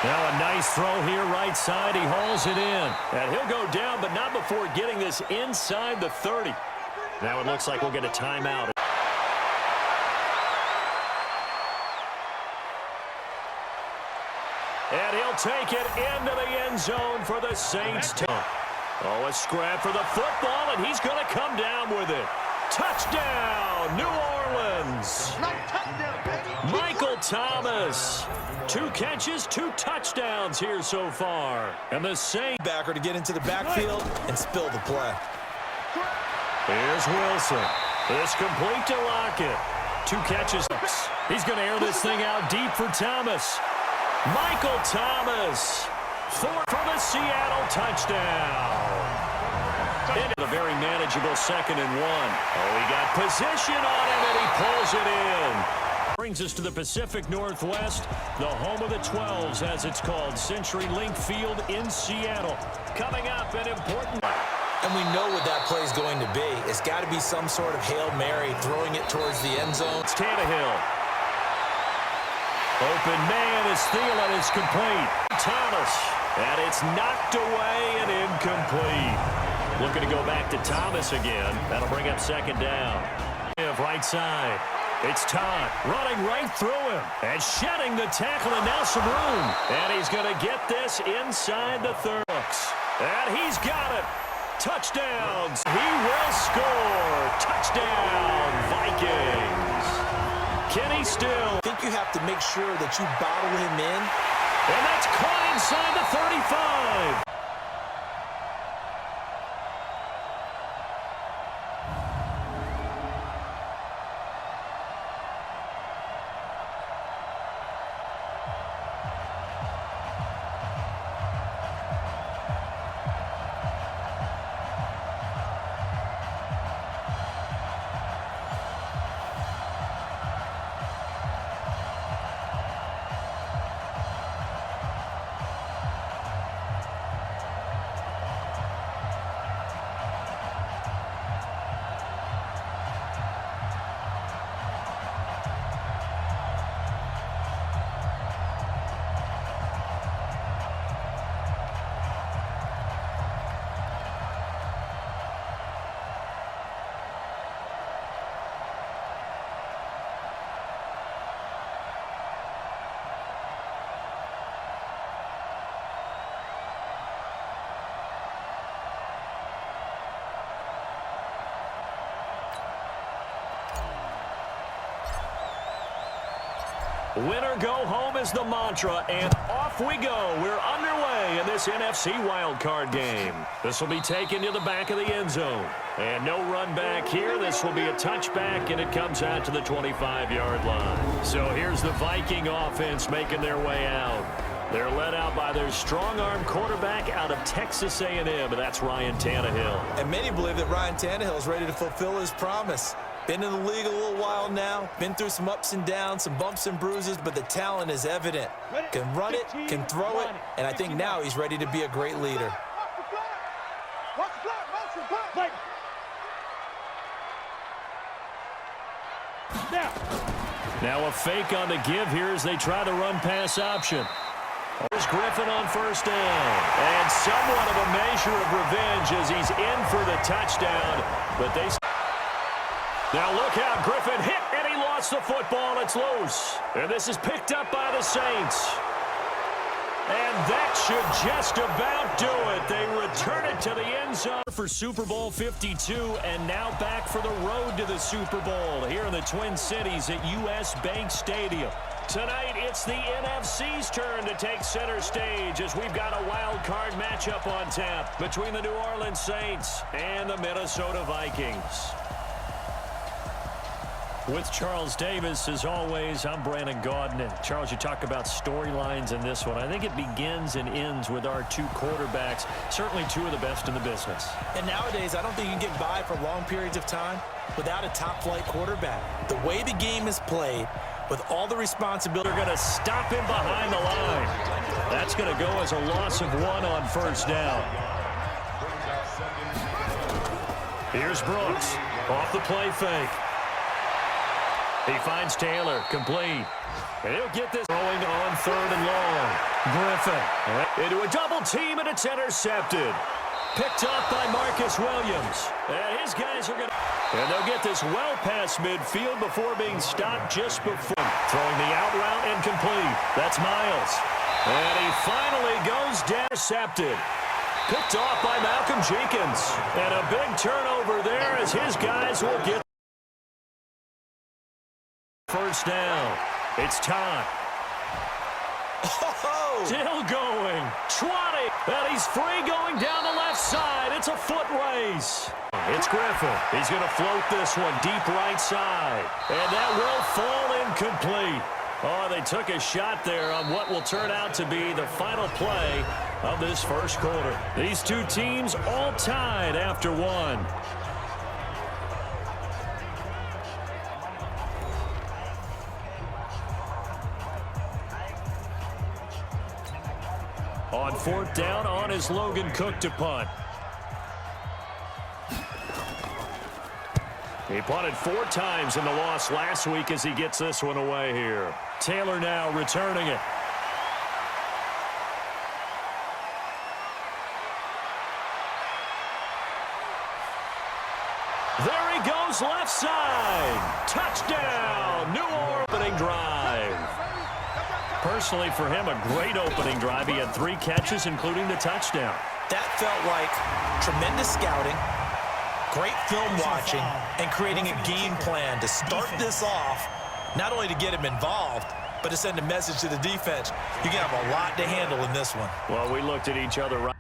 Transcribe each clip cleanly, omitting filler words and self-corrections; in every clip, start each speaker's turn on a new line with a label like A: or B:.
A: Now a nice throw here right side. He hauls it in. And he'll go down, but not before getting this inside the 30. Now it looks like we'll get a timeout. And he'll take it into the end zone for the Saints. Oh, a scrap for the football, and he's going to come down with it. Touchdown, New Orleans. Michael Thomas. 2 catches, 2 touchdowns here so far. And the Saints
B: backer to get into the backfield and spill the play.
A: Here's Wilson. This complete to Lockett. 2 catches. He's going to air this thing out deep for Thomas. Michael Thomas. 4 for the Seattle touchdown. Into a very manageable 2nd and 1. Oh, he got position on him, and he pulls it in. Brings us to the Pacific Northwest, the home of the 12s, as it's called, CenturyLink Field in Seattle. Coming up, an important...
B: And we know what that play is going to be. It's got to be some sort of Hail Mary, throwing it towards the end zone.
A: It's Tannehill. Open man is Thielen, is complete. Thomas, and it's knocked away and incomplete. Looking to go back to Thomas again. That'll bring up 2nd down. Right side. It's Todd running right through him and shedding the tackle, and now some room. And he's going to get this inside the 30. And he's got it. Touchdowns. He will score. Touchdown, Vikings. Can he still?
B: I think you have to make sure that you bottle him in.
A: And that's caught inside the 35. Winner go home is the mantra, and off we go. We're underway in this NFC wildcard game. This will be taken to the back of the end zone. And no run back here. This will be a touchback, and it comes out to the 25-yard line. So here's the Viking offense making their way out. They're led out by their strong-arm quarterback out of Texas A&M, and that's Ryan Tannehill.
B: And many believe that Ryan Tannehill is ready to fulfill his promise. Been in the league a little while now, been through some ups and downs, some bumps and bruises, but the talent is evident. Can run it, can throw it, and I think now he's ready to be a great leader.
A: Now a fake on the give here as they try to run pass option. Here's Griffin on 1st down. And somewhat of a measure of revenge as he's in for the touchdown, but they... Now look out, Griffin hit, and he lost the football. It's loose. And this is picked up by the Saints. And that should just about do it. They return it to the end zone for Super Bowl 52, and now back for the road to the Super Bowl here in the Twin Cities at U.S. Bank Stadium. Tonight, it's the NFC's turn to take center stage as we've got a wild card matchup on tap between the New Orleans Saints and the Minnesota Vikings. With Charles Davis, as always, I'm Brandon Gaudin. And Charles, you talk about storylines in this one. I think it begins and ends with our 2 quarterbacks, certainly 2 of the best in the business.
B: And nowadays, I don't think you can get by for long periods of time without a top-flight quarterback. The way the game is played, with all the responsibility,
A: they're going to stop him behind the line. That's going to go as a loss of 1 on 1st down. Here's Brooks off the play fake. He finds Taylor, complete. And he'll get this going on 3rd and long. Griffin. Into a double team, and it's intercepted. Picked up by Marcus Williams. And his guys are going to... And they'll get this well past midfield before being stopped just before. Throwing the out route and complete. That's Miles. And he finally goes down. Intercepted. Picked off by Malcolm Jenkins. And a big turnover there as his guys will get first down. It's time.
B: Oh!
A: Still going. 20. And he's free going down the left side. It's a foot race. It's Griffin. He's going to float this one deep right side. And that will fall incomplete. Oh, they took a shot there on what will turn out to be the final play of this first quarter. These two teams all tied after one. On fourth down, on is Logan Cook to punt. He punted 4 times in the loss last week as he gets this one away here. Taylor now returning it. There he goes left side. Touchdown, New Orleans opening drive. Personally, for him, a great opening drive. He had 3 catches, including the touchdown.
B: That felt like tremendous scouting, great film watching, and creating a game plan to start this off, not only to get him involved, but to send a message to the defense. You can have a lot to handle in this one.
A: Well, we looked at each other right.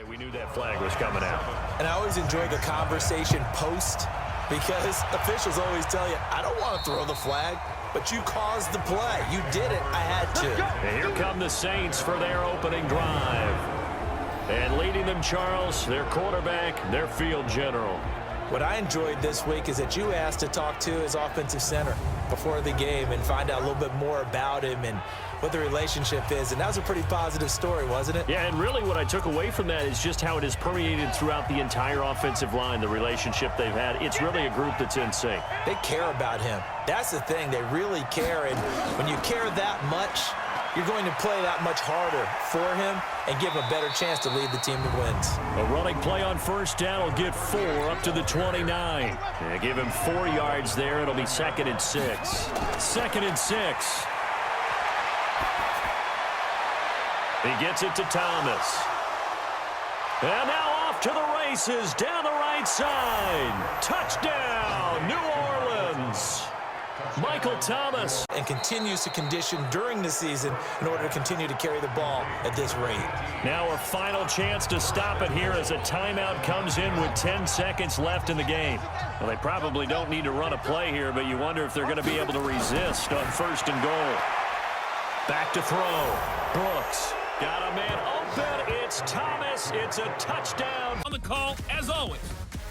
A: We knew that flag was coming out.
B: And I always enjoy the conversation post because officials always tell you, I don't want to throw the flag, but you caused the play. You did it. I had to.
A: And here come the Saints for their opening drive. And leading them, Charles, their quarterback, their field general.
B: What I enjoyed this week is that you asked to talk to his offensive center before the game and find out a little bit more about him and what the relationship is. And that was a pretty positive story, wasn't it?
A: Yeah, and really what I took away from that is just how it has permeated throughout the entire offensive line, the relationship they've had. It's really a group that's in sync.
B: They care about him. That's the thing. They really care. And when you care that much, you're going to play that much harder for him and give him a better chance to lead the team to wins.
A: A running play on first down will get 4 up to the 29. And give him 4 yards there. It'll be 2nd and 6. 2nd and 6. He gets it to Thomas. And now off to the races down the right side. Touchdown, New Orleans. Michael Thomas.
B: And continues to condition during the season in order to continue to carry the ball at this rate.
A: Now a final chance to stop it here as a timeout comes in with 10 seconds left in the game. Well, they probably don't need to run a play here, but you wonder if they're going to be able to resist on 1st and goal. Back to throw. Brooks. Got a man open. It's Thomas. It's a touchdown.
C: On the call, as always,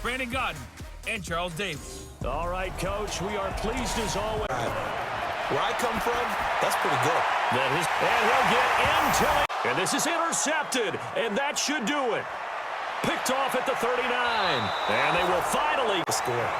C: Brandon Godden and Charles Davis.
A: All right, Coach, we are pleased as always.
B: Where I come from, that's pretty good.
A: And he'll get into it. And this is intercepted, and that should do it. Picked off at the 39. And they will finally
B: score.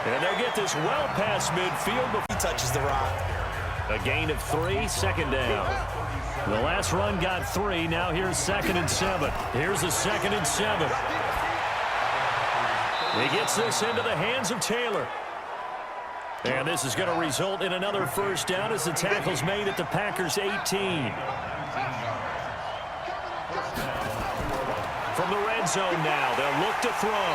A: And they'll get this well past midfield before
B: he touches the rock. A
A: gain of 3, 2nd down. The last run got 3. Now here's 2nd and 7. Here's the 2nd and 7. He gets this into the hands of Taylor. And this is going to result in another first down as the tackle's made at the Packers' 18. From the red zone now, they'll look to throw.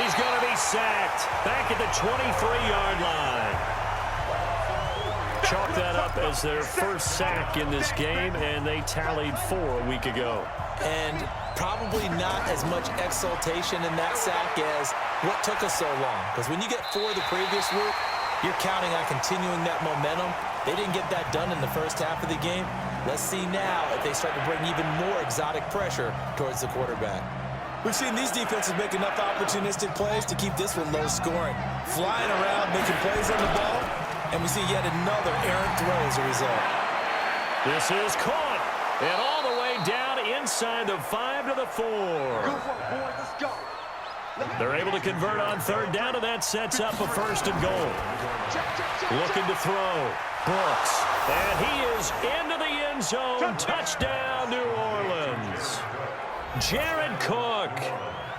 A: He's going to be sacked back at the 23-yard line. Chalk that up as their first sack in this game, and they tallied 4 a week ago.
B: And probably not as much exultation in that sack as what took us so long. Because when you get 4 the previous week, you're counting on continuing that momentum. They didn't get that done in the first half of the game. Let's see now if they start to bring even more exotic pressure towards the quarterback. We've seen these defenses make enough opportunistic plays to keep this one low scoring. Flying around, making plays on the ball, and we see yet another errant throw as a result.
A: This is caught, and all the way down inside the 5 to the 4.
D: Go for it, boy. Let's go.
A: They're able to convert on third down, and that sets up a 1st and goal. Looking to throw. Brooks. And he is into the end zone. Touchdown, New Orleans. Jared Cook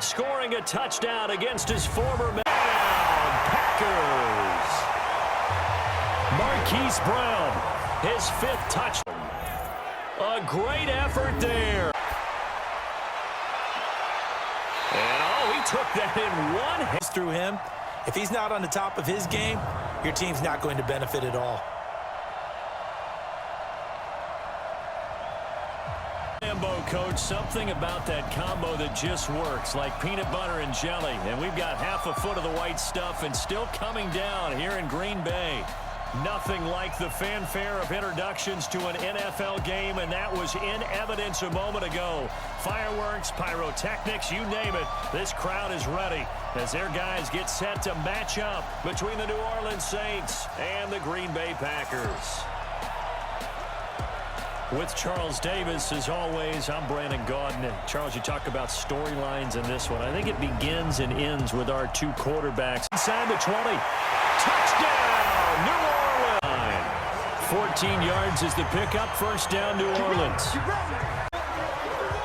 A: scoring a touchdown against his former Packers. Marquise Brown, his 5th touchdown. A great effort there. And he took that in one hit.
B: Through him, if he's not on the top of his game, your team's not going to benefit at all.
A: Coach, something about that combo that just works, like peanut butter and jelly. And we've got half a foot of the white stuff and still coming down here in Green Bay. Nothing like the fanfare of introductions to an NFL game, and that was in evidence a moment ago. Fireworks, pyrotechnics, you name it. This crowd is ready as their guys get set to match up between the New Orleans Saints and the Green Bay Packers. With Charles Davis, as always, I'm Brandon Gaudin. And Charles, you talk about storylines in this one. I think it begins and ends with our 2 quarterbacks. Inside the 20. Touchdown, New Orleans. 14 yards is the pickup. 1st down, New Orleans.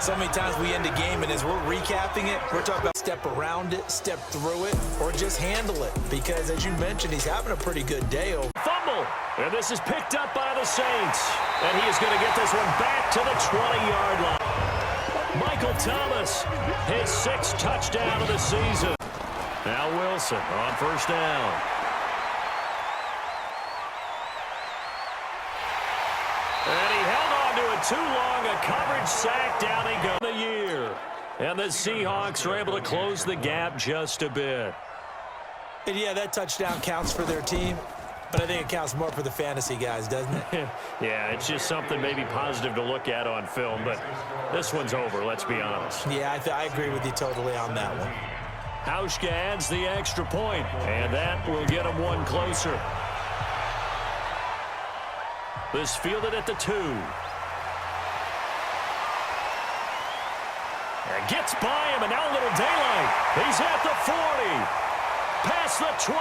B: So many times we end a game, and as we're recapping it, we're talking about step around it, step through it, or just handle it. Because, as you mentioned, he's having a pretty good day over.
A: Fumble, and this is picked up by the Saints. And he is going to get this one back to the 20-yard line. Michael Thomas, his 6th touchdown of the season. Now Wilson on 1st down. And he held on to it too long. A coverage sack. Down he goes. The year. And the Seahawks are able to close the gap just a bit.
B: And yeah, that touchdown counts for their team, but I think it counts more for the fantasy guys, doesn't it?
A: Yeah, it's just something maybe positive to look at on film, but this one's over, let's be honest.
B: Yeah, I agree with you totally on that one.
A: Hauschka adds the extra point, and that will get him one closer. This fielded at the 2. And gets by him, and now a little daylight. He's at the 40. Past the 20.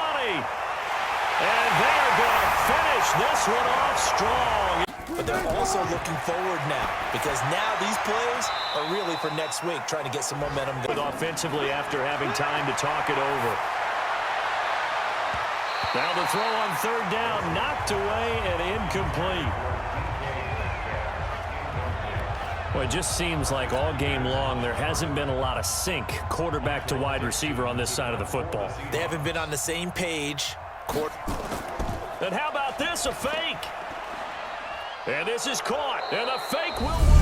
A: And they're going to finish this one off strong.
B: But they're also looking forward now, because now these plays are really for next week, trying to get some momentum going.
A: Offensively after having time to talk it over. Now the throw on 3rd down, knocked away and incomplete. Well, it just seems like all game long there hasn't been a lot of sync quarterback to wide receiver on this side of the football.
B: They haven't been on the same page.
A: And how about this, a fake? And this is caught, and the fake will work.